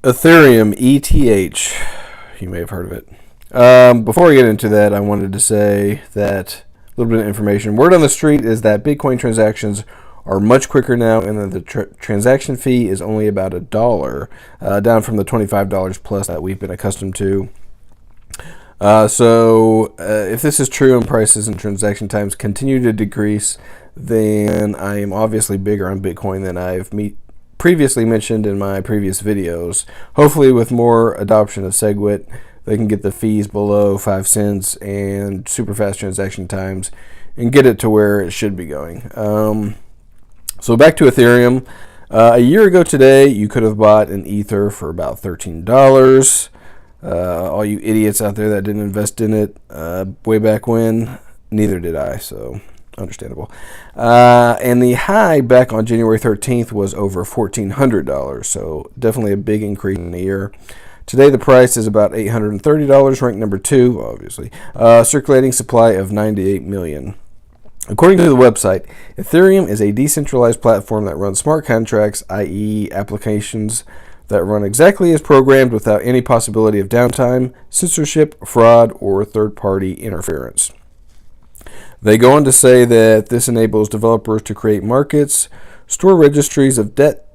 Ethereum, ETH. You may have heard of it. Before we get into that, I wanted to say that a little bit of information. Word on the street is that Bitcoin transactions are much quicker now, and that the transaction fee is only about $1, down from the $25 plus that we've been accustomed to. If this is true and prices and transaction times continue to decrease, then I am obviously bigger on Bitcoin than I've previously mentioned in my previous videos. Hopefully with more adoption of SegWit, they can get the fees below 5 cents and super fast transaction times and get it to where it should be going. So back to Ethereum. A year ago today, you could have bought an Ether for about $13. All you idiots out there that didn't invest in it way back when, neither did I, so understandable. And the high back on January 13th was over $1,400, so definitely a big increase in a year. Today the price is about $830, ranked number 2, obviously. Circulating supply of 98 million. According to the website, Ethereum is a decentralized platform that runs smart contracts, i.e. applications that run exactly as programmed without any possibility of downtime, censorship, fraud, or third-party interference. They go on to say that this enables developers to create markets, store registries of debt,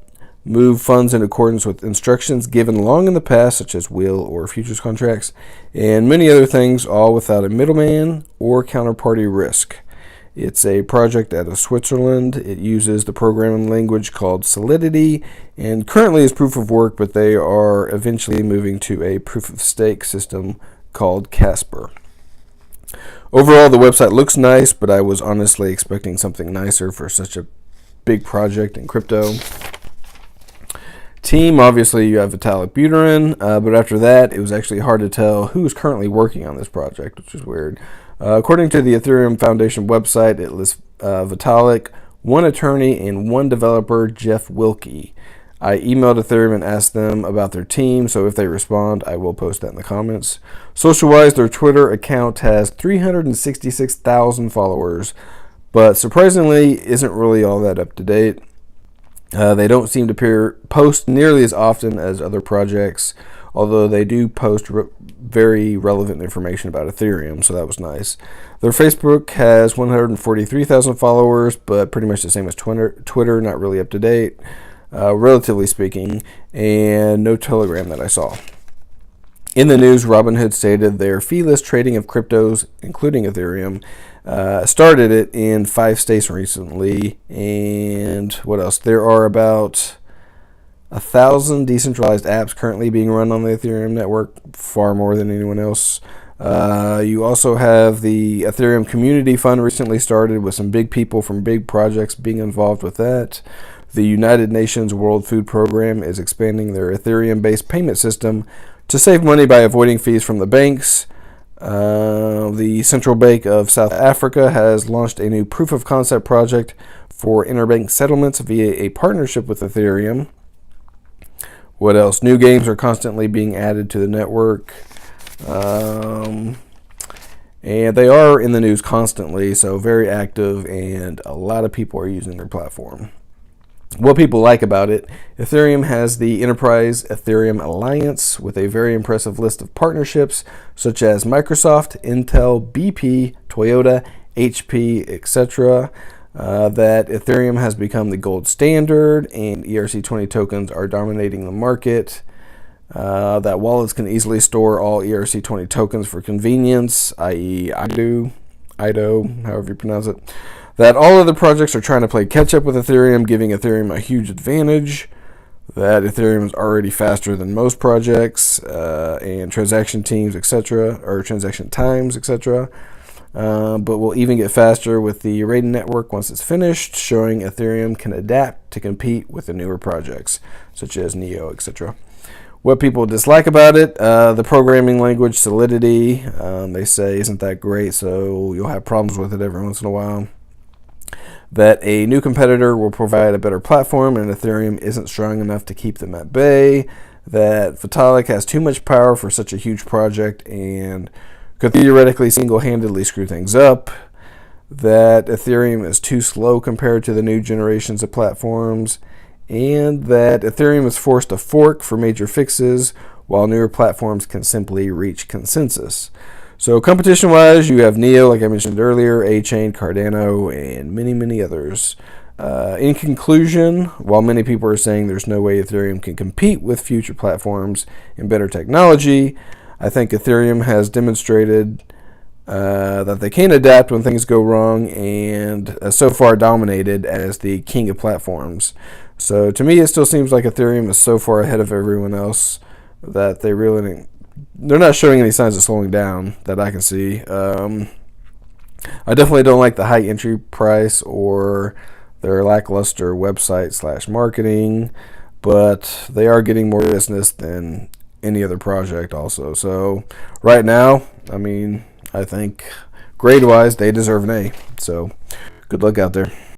move funds in accordance with instructions given long in the past, such as will or futures contracts, and many other things, all without a middleman or counterparty risk. It's a project out of Switzerland. It uses the programming language called Solidity and currently is proof of work, but they are eventually moving to a proof of stake system called Casper. Overall, the website looks nice, but I was honestly expecting something nicer for such a big project in crypto. Team, obviously you have Vitalik Buterin, but after that, it was actually hard to tell who is currently working on this project, which is weird. According to the Ethereum Foundation website, it lists Vitalik, one attorney, and one developer, Jeff Wilkie. I emailed Ethereum and asked them about their team, so if they respond, I will post that in the comments. Social-wise, their Twitter account has 366,000 followers, but surprisingly isn't really all that up to date. They don't seem to post nearly as often as other projects, although they do post very relevant information about Ethereum, so that was nice. Their Facebook has 143,000 followers, but pretty much the same as Twitter, not really up to date. Relatively speaking, and no Telegram that I saw. In the news, Robinhood stated their fee-less trading of cryptos, including Ethereum, started it in 5 states recently. And what else? There are about 1,000 decentralized apps currently being run on the Ethereum network, far more than anyone else. You also have the Ethereum Community Fund recently started with some big people from big projects being involved with that. The United Nations World Food Program is expanding their Ethereum-based payment system to save money by avoiding fees from the banks. The Central Bank of South Africa has launched a new proof-of-concept project for interbank settlements via a partnership with Ethereum. What else? New games are constantly being added to the network. And they are in the news constantly, so very active, and a lot of people are using their platform. What people like about it, Ethereum has the Enterprise Ethereum Alliance with a very impressive list of partnerships such as Microsoft, Intel, BP, Toyota, HP, etc. That Ethereum has become the gold standard and ERC20 tokens are dominating the market. That wallets can easily store all ERC20 tokens for convenience, i.e. IDO, however you pronounce it. That all other projects are trying to play catch up with Ethereum, giving Ethereum a huge advantage. That Ethereum is already faster than most projects and transaction teams, etc., or transaction times, etc. But will even get faster with the Raiden network once it's finished, showing Ethereum can adapt to compete with the newer projects, such as Neo, etc. What people dislike about it, the programming language Solidity, they say isn't that great, so you'll have problems with it every once in a while. That a new competitor will provide a better platform and Ethereum isn't strong enough to keep them at bay. That Vitalik has too much power for such a huge project and could theoretically single-handedly screw things up. That Ethereum is too slow compared to the new generations of platforms. and that Ethereum is forced to fork for major fixes, while newer platforms can simply reach consensus. So competition-wise, you have Neo, like I mentioned earlier, A-Chain, Cardano, and many, many others. In conclusion, while many people are saying there's no way Ethereum can compete with future platforms and better technology, I think Ethereum has demonstrated that they can adapt when things go wrong, and so far dominated as the king of platforms. So to me, it still seems like Ethereum is so far ahead of everyone else that they're not showing any signs of slowing down that I can see. I definitely don't like the high entry price or their lackluster website / marketing, but they are getting more business than any other project also. So right now, I mean, I think grade-wise, they deserve an A. So good luck out there.